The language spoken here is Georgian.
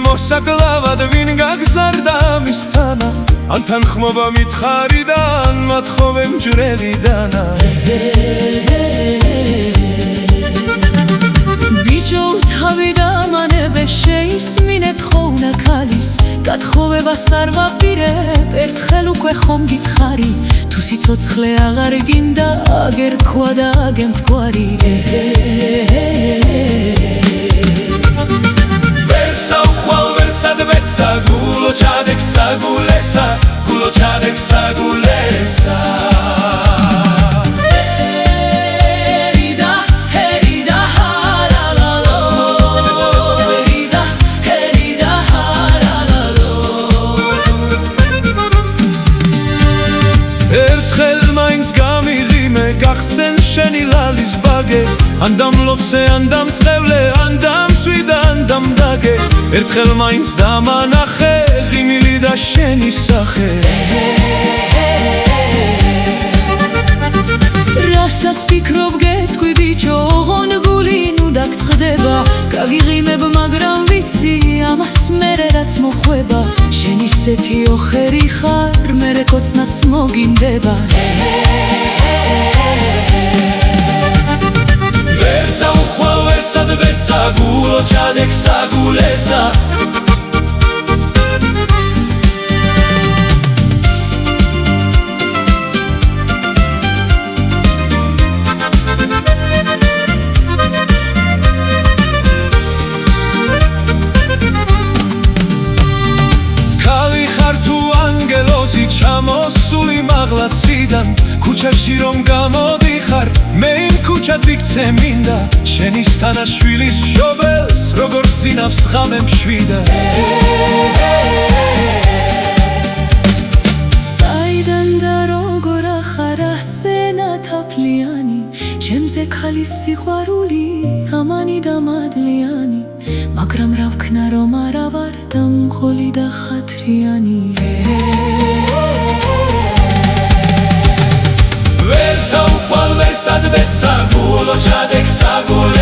მოსაკლავად ვინ გაგზარდა მისთანა ან თანხმობა მითხარიდან მათხოვე მჯვრელიდანა ბიჭო თავი დამანებე შეისმინეთ ხოვნა ქალის გათხოვებას არ ვაპირებ ერთხელ უკვე ხომ გითხარი თუ სიცოცხლე აღარ გინდა აგერქვა და აგემთგვარი Gulo chadek sagulesa, gulo chadek sagulesa. Herida, herida haralalo, herida, herida haralalo. Ertkhel mains gamigime gakhsen sheni lalis bage, andam lotse andam tskhevle, andam swida andam dage. ერთხელ მაინც დამანახე ღიმილი და შენი სახე რასაც ფიქრობ გეტყვი ბიჭო ოღონ გული ნუ დაგწყდება გაგიღიმებ მაგრამ ვიცი ამას მერე რაც მოხვება შენ ისეთი ოხერი ხარ მერე კოცნაც მოგინდება ვერცა უხვალ ვერსად ვერცა გულო ჩადეკ საგულესა ქალი ხარ თუ ანგელოზი ჩამოსული მაღლაციდან ქუჩაში რომ გამოდიხარ მე იმ ქუჩად ვიქცე მინდა შენის თანაშვილის მშობელს როგორც წინავს ღამე მშვიდა საიდან და როგორ ახარ ასე ნათაფლიანი ჩემზე ქალის სიყვარული ამანი და მადლიანი მაგრამ რა ვქნა რომ არა ვარ დამღოლი და ხათრიანი ვერცა უხვალ ვერსად ვეცა გულო ჩადეკ საგულესა